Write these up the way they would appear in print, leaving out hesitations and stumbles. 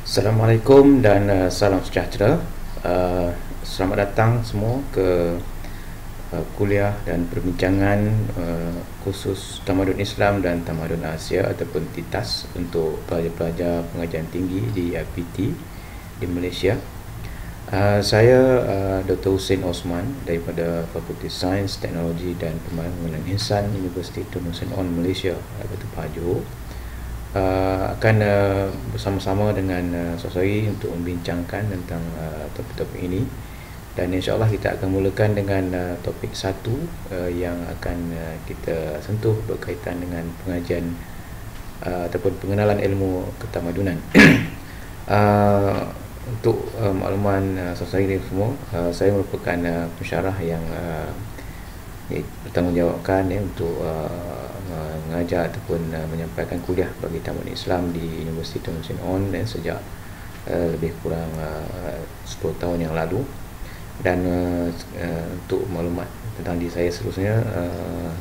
Assalamualaikum dan salam sejahtera. Selamat datang semua ke kuliah dan perbincangan khusus Tamadun Islam dan Tamadun Asia ataupun TITAS untuk pelajar-pelajar pengajian tinggi di IPT di Malaysia. Saya Dr. Hussein Osman daripada Fakulti Sains, Teknologi dan Pembangunan Insan Universiti Tun Hussein On Malaysia, Batu Pajoh. Akan bersama-sama dengan Sosori untuk membincangkan tentang topik-topik ini, dan insyaAllah kita akan mulakan dengan topik satu yang akan kita sentuh berkaitan dengan pengajian ataupun pengenalan ilmu ketamadunan. Untuk makluman Sosori semua, saya merupakan pensyarah yang bertanggungjawabkan untuk mengajar ataupun menyampaikan kuliah bagi tamadun Islam di Universiti Tun Hussein On sejak lebih kurang 10 tahun yang lalu. Dan untuk maklumat tentang diri saya seterusnya,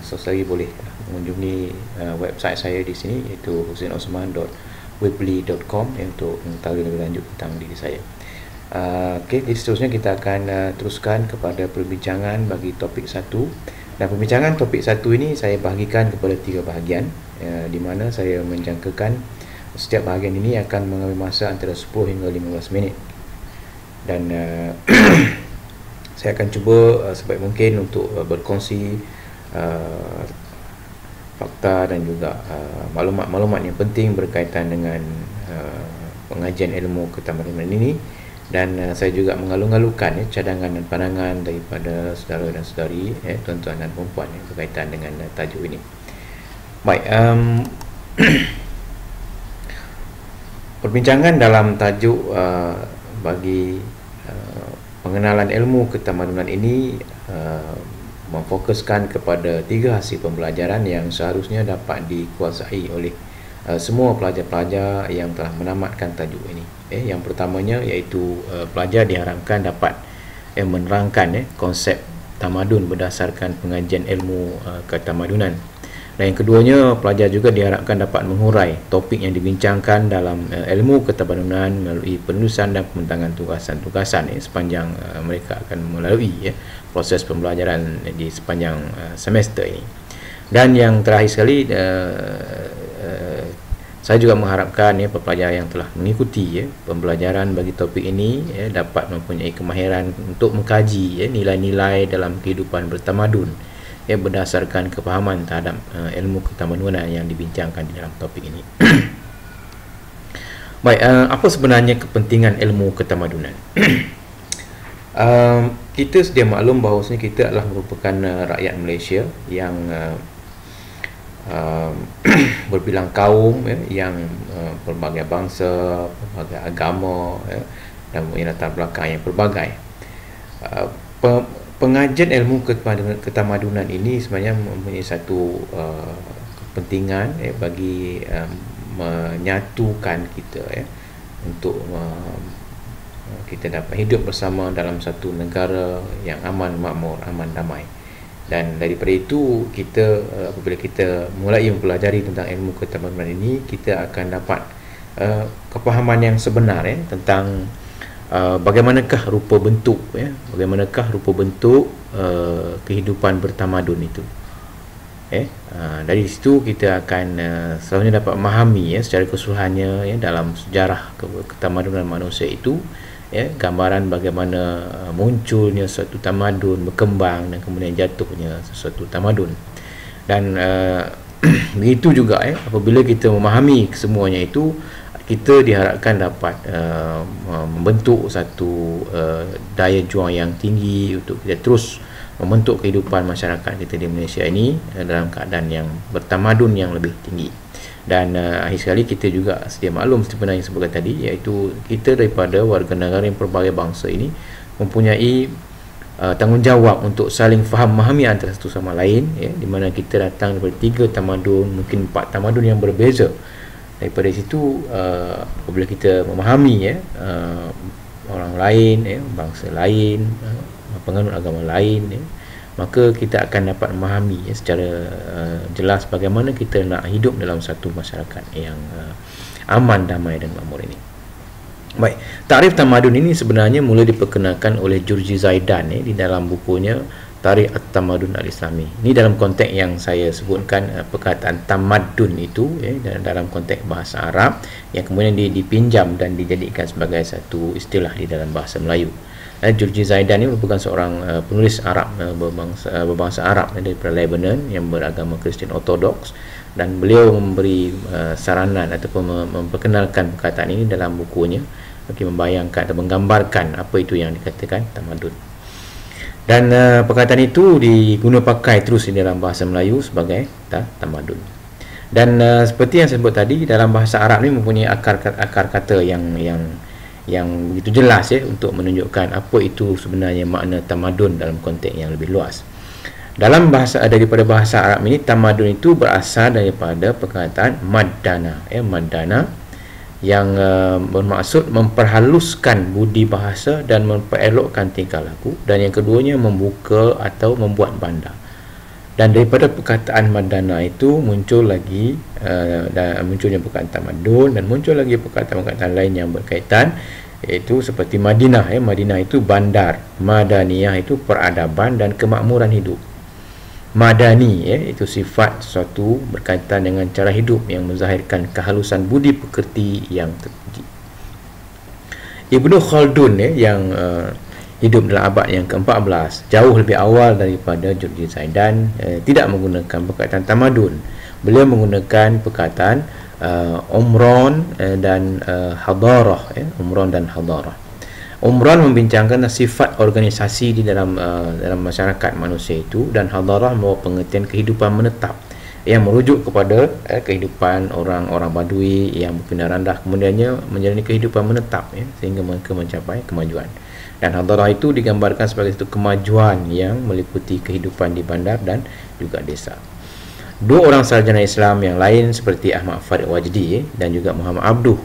Sosari boleh mengunjungi website saya di sini, iaitu husseinosman.weebly.com untuk mengetahui lebih lanjut tentang diri saya. Jadi seterusnya kita akan teruskan kepada perbincangan bagi topik satu. Dan perbincangan topik satu ini saya bahagikan kepada 3 bahagian, di mana saya menjangkakan setiap bahagian ini akan mengambil masa antara 10 hingga 15 minit. Dan saya akan cuba sebaik mungkin untuk berkongsi fakta dan juga maklumat-maklumat yang penting berkaitan dengan pengajian ilmu ketamadunan ini. Dan saya juga mengalung-alungkan cadangan dan pandangan daripada saudara dan saudari, tuan-tuan dan perempuan berkaitan dengan tajuk ini. Baik, perbincangan dalam tajuk bagi pengenalan ilmu ketamadunan ini memfokuskan kepada 3 hasil pembelajaran yang seharusnya dapat dikuasai oleh semua pelajar-pelajar yang telah menamatkan tajuk ini. Yang pertamanya iaitu pelajar diharapkan dapat menerangkan konsep tamadun berdasarkan pengajian ilmu ketamadunan. Dan yang keduanya, pelajar juga diharapkan dapat menghurai topik yang dibincangkan dalam ilmu ketamadunan melalui penulisan dan pembentangan tugasan-tugasan sepanjang mereka akan melalui proses pembelajaran di sepanjang semester ini. Dan yang terakhir sekali, saya juga mengharapkan pelajar yang telah mengikuti pembelajaran bagi topik ini dapat mempunyai kemahiran untuk mengkaji nilai-nilai dalam kehidupan bertamadun berdasarkan kepahaman terhadap ilmu ketamadunan yang dibincangkan di dalam topik ini. Baik, apa sebenarnya kepentingan ilmu ketamadunan? Kita sedia maklum bahawasanya kita adalah merupakan rakyat Malaysia yang berbilang kaum yang berbagai bangsa, berbagai agama dan mempunyai latar belakang yang berbagai. Pengajian ilmu ketamadunan ini sebenarnya mempunyai satu kepentingan bagi menyatukan kita untuk kita dapat hidup bersama dalam satu negara yang aman, makmur, aman, damai. Dan daripada itu, kita apabila kita mulai mempelajari tentang ilmu ketamadunan ini, kita akan dapat kepahaman yang sebenar bagaimanakah rupa bentuk kehidupan bertamadun itu. Dari situ kita akan selalunya dapat memahami secara keseluruhannya dalam sejarah ketamadunan manusia itu, gambaran bagaimana munculnya suatu tamadun, berkembang dan kemudian jatuhnya sesuatu tamadun. Dan begitu juga apabila kita memahami kesemuanya itu, kita diharapkan dapat membentuk satu daya juang yang tinggi untuk kita terus membentuk kehidupan masyarakat kita di Malaysia ini dalam keadaan yang bertamadun yang lebih tinggi. Dan akhir sekali, kita juga sedia maklum sebenarnya yang sebutkan tadi, iaitu kita daripada warga negara yang pelbagai bangsa ini mempunyai tanggungjawab untuk saling faham memahami antara satu sama lain, di mana kita datang daripada 3 tamadun, mungkin 4 tamadun yang berbeza. Daripada situ, apabila kita memahami orang lain, bangsa lain, penganut agama lain, maka kita akan dapat memahami secara jelas bagaimana kita nak hidup dalam satu masyarakat yang aman, damai dan makmur ini. Baik, takrif tamadun ini sebenarnya mula diperkenalkan oleh Jurji Zaidan di dalam bukunya Tarikh At-Tamadun Al-Islami. Ini dalam konteks yang saya sebutkan, perkataan tamadun itu dalam konteks bahasa Arab yang kemudian dipinjam dan dijadikan sebagai satu istilah di dalam bahasa Melayu. Jurji Zaidan ini merupakan seorang penulis Arab berbangsa Arab daripada Lebanon yang beragama Kristian Ortodoks, dan beliau memberi saranan ataupun memperkenalkan perkataan ini dalam bukunya bagi membayangkan atau menggambarkan apa itu yang dikatakan tamadun. Dan perkataan itu diguna pakai terus di dalam bahasa Melayu sebagai tamadun. Dan seperti yang saya sebut tadi, dalam bahasa Arab ini mempunyai akar kata yang begitu jelas untuk menunjukkan apa itu sebenarnya makna tamadun dalam konteks yang lebih luas. Dalam daripada bahasa Arab ini, tamadun itu berasal daripada perkataan madana, madana yang bermaksud memperhaluskan budi bahasa dan memperelokkan tingkah laku, dan yang keduanya membuka atau membuat bandar. Dan daripada perkataan madana itu muncul lagi munculnya perkataan tamadun, dan muncul lagi perkataan-perkataan lain yang berkaitan, iaitu seperti Madinah. Madinah itu bandar, madaniyah itu peradaban dan kemakmuran hidup. Madani itu sifat sesuatu berkaitan dengan cara hidup yang menzahirkan kehalusan budi pekerti yang terpuji. Ibnu Khaldun yang hidup dalam abad yang ke-14, jauh lebih awal daripada Jurji Zaidan, tidak menggunakan perkataan tamadun. Beliau menggunakan perkataan umron dan hadarah. Umron dan hadarah. Umron membincangkan sifat organisasi di dalam masyarakat manusia itu, dan hadarah membawa pengertian kehidupan menetap yang merujuk kepada kehidupan orang-orang badui yang berpindah randah kemudiannya menjalani kehidupan menetap sehingga mereka mencapai kemajuan. Dan hadarah itu digambarkan sebagai satu kemajuan yang meliputi kehidupan di bandar dan juga desa. Dua orang sarjana Islam yang lain seperti Ahmad Farid Wajdi dan juga Muhammad Abduh,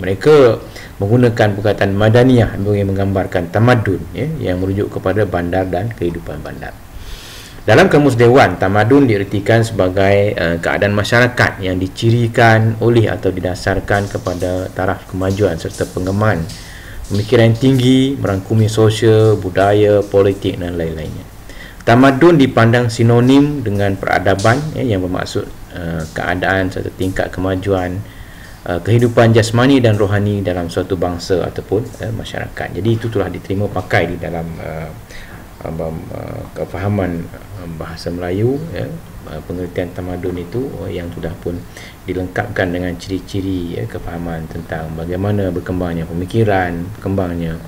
mereka menggunakan perkataan madaniyah bagi menggambarkan tamadun yang merujuk kepada bandar dan kehidupan bandar. Dalam Kamus Dewan, tamadun diertikan sebagai keadaan masyarakat yang dicirikan oleh atau didasarkan kepada taraf kemajuan serta pengembangan pemikiran yang tinggi, merangkumi sosial, budaya, politik dan lain-lainnya. Tamadun dipandang sinonim dengan peradaban yang bermaksud keadaan serta tingkat kemajuan kehidupan jasmani dan rohani dalam suatu bangsa ataupun masyarakat. Jadi itu telah diterima pakai di dalam kefahaman bahasa Melayu, pengertian tamadun itu yang sudah pun dilengkapkan dengan ciri-ciri kefahaman tentang bagaimana berkembangnya pemikiran, berkembangnya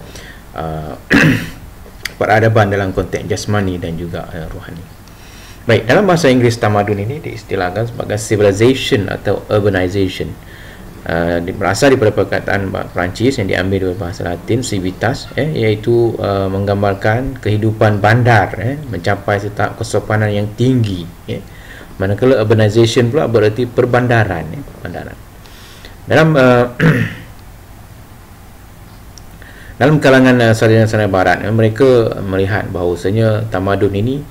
peradaban dalam konteks jasmani dan juga rohani. Baik, dalam bahasa Inggeris tamadun ini diistilahkan sebagai civilization atau urbanization. Berasal daripada perkataan Perancis yang diambil dari bahasa Latin civitas, iaitu menggambarkan kehidupan bandar, mencapai tahap kesopanan yang tinggi. Manakala urbanization pula berarti perbandaran, perbandaran. Dalam kalangan sarjana-sarjana barat, mereka melihat bahawasanya tamadun ini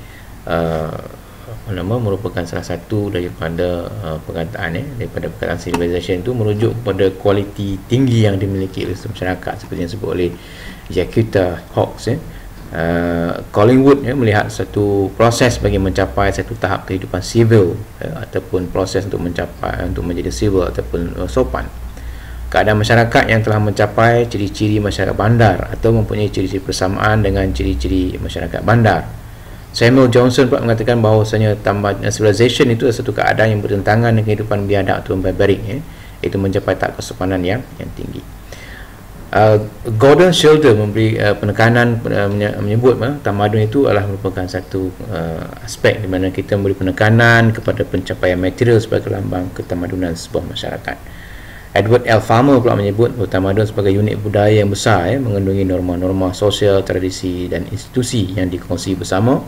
merupakan salah satu daripada daripada perkataan civilization itu merujuk kepada kualiti tinggi yang dimiliki oleh masyarakat, seperti yang disebut oleh Jacques Hawks. Collingwood melihat satu proses bagi mencapai satu tahap kehidupan sivil ataupun proses untuk menjadi sivil ataupun sopan. Keadaan masyarakat yang telah mencapai ciri-ciri masyarakat bandar atau mempunyai ciri-ciri persamaan dengan ciri-ciri masyarakat bandar. Samuel Johnson pula mengatakan bahawasanya civilization itu adalah satu keadaan yang bertentangan dengan kehidupan biadab atau barbarik, iaitu mencapai tahap kesopanan yang tinggi. Gordon Shelder memberi penekanan, menyebut tamadun itu adalah merupakan satu aspek di mana kita memberi penekanan kepada pencapaian material sebagai lambang ketamadunan sebuah masyarakat. Edward L. Farmer pula menyebut tamadun sebagai unit budaya yang besar, mengandungi norma-norma sosial, tradisi dan institusi yang dikongsi bersama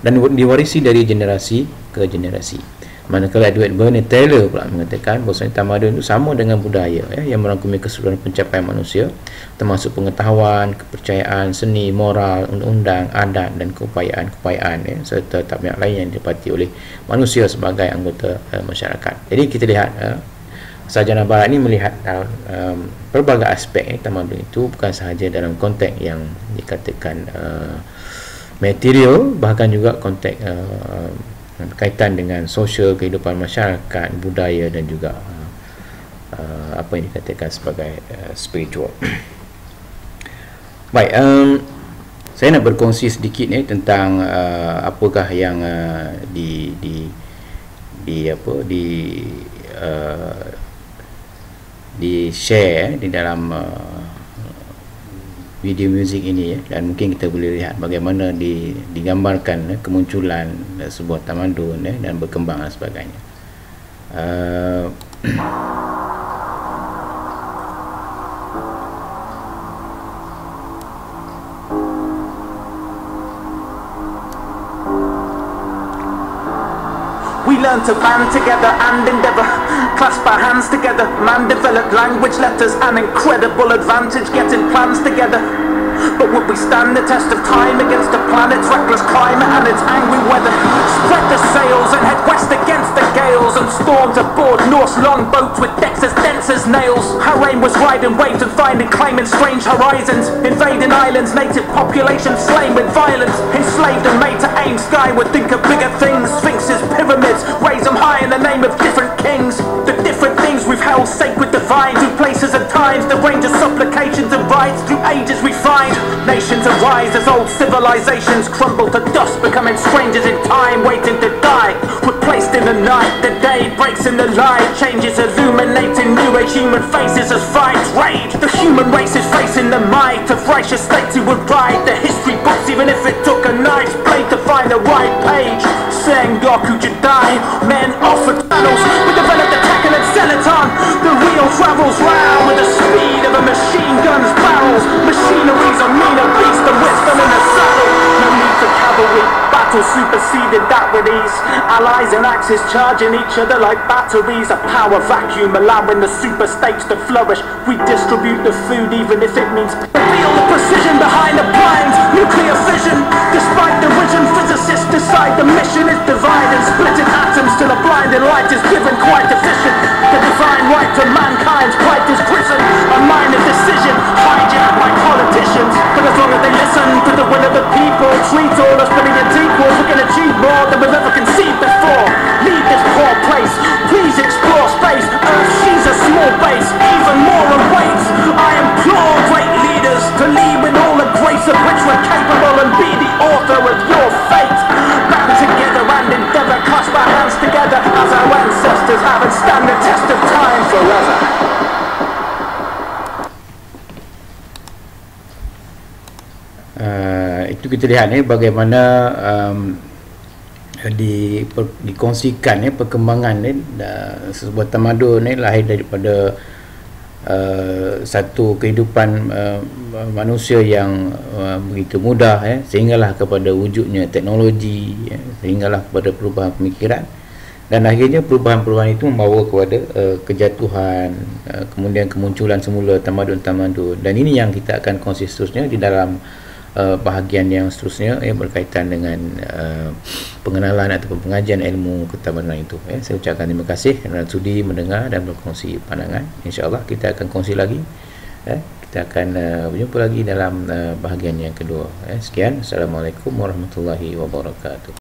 dan diwarisi dari generasi ke generasi. Manakala Edward Bernard Taylor pula mengatakan bahawa tamadun itu sama dengan budaya yang merangkumi keseluruhan pencapaian manusia, termasuk pengetahuan, kepercayaan, seni, moral, undang-undang, adat dan keupayaan serta tabiat lain yang didapati oleh manusia sebagai anggota masyarakat. Jadi kita lihat sarjana barat ni melihat pelbagai aspek tamadun itu, bukan sahaja dalam konteks yang dikatakan material, bahkan juga konteks berkaitan dengan sosial, kehidupan masyarakat, budaya dan juga apa yang dikatakan sebagai spiritual. Baik, saya nak berkongsi sedikit tentang apakah yang di share di dalam video muzik ini dan mungkin kita boleh lihat bagaimana digambarkan kemunculan sebuah tamadun dan berkembang dan sebagainya. We learn to band together and endeavour, clasp our hands together. Man developed language, letters, an incredible advantage getting plans together. But would we stand the test of time against the planet's reckless climate and its angry weather? Spread the sails and head west against the gales and storm to board Norse longboats with decks as dense as nails. Our aim was riding waves and finding, claiming strange horizons, invading islands, native population slain with violence, enslaved and made to aim skyward, think of bigger things, sphinxes, pyramids, raise them high in the name of different kings. The different things we've held sacred, divine, through places and times, the range of supplications and rites through ages we find. Nations arise as old civilizations crumble to dust, becoming strangers in time, waiting to die. Replaced in the night, the day breaks in the light, changes illuminating new age human faces as fights rage. The human race is facing the might of righteous states who would write the history books, even if it took a knife's blade to find the right page. Sengoku Jedi, men offer tunnels, we developed the Tekken and Celeton. The wheel travels round with the speed of a machine gun's barrels. Machinery's a meaner beast, the wisdom in the saddle. No need for cavalry, battle superseded that with ease. Allies and axes charging each other like batteries. A power vacuum allowing the super states to flourish. We distribute the food even if it means reveal the precision behind the blind nuclear fission. Despite the vision, physicists decide the mission is divided, splitting atoms till a blinding light is given quite efficient. The divine right to mankind's plight is risen. A minor decision hijacked by politicians, but as long as they listen to the will of the people, treat all us brilliant equals, we can achieve more than we've ever conceived before. Leave this poor place, please explore space. Earth, she's a small base, even more awaits. I implore great leaders to lead with all the grace of which we're capable and be the author of your fate. Band together and endeavour, clasp our hands together as our ancestors have and stand the test of time forever. Itu kita lihat bagaimana dikongsikan perkembangan sebuah tamadun lahir daripada satu kehidupan manusia yang begitu mudah sehinggalah kepada wujudnya teknologi, sehinggalah kepada perubahan pemikiran, dan akhirnya perubahan-perubahan itu membawa kepada kejatuhan, kemudian kemunculan semula tamadun-tamadun. Dan ini yang kita akan kongsi seterusnya di dalam bahagian yang seterusnya berkaitan dengan pengenalan ataupun pengajian ilmu ketamadunan itu. Saya ucapkan terima kasih kerana sudi mendengar dan berkongsi pandangan. InsyaAllah kita akan kongsi lagi. Kita akan berjumpa lagi dalam bahagian yang kedua. Sekian. Assalamualaikum warahmatullahi wabarakatuh.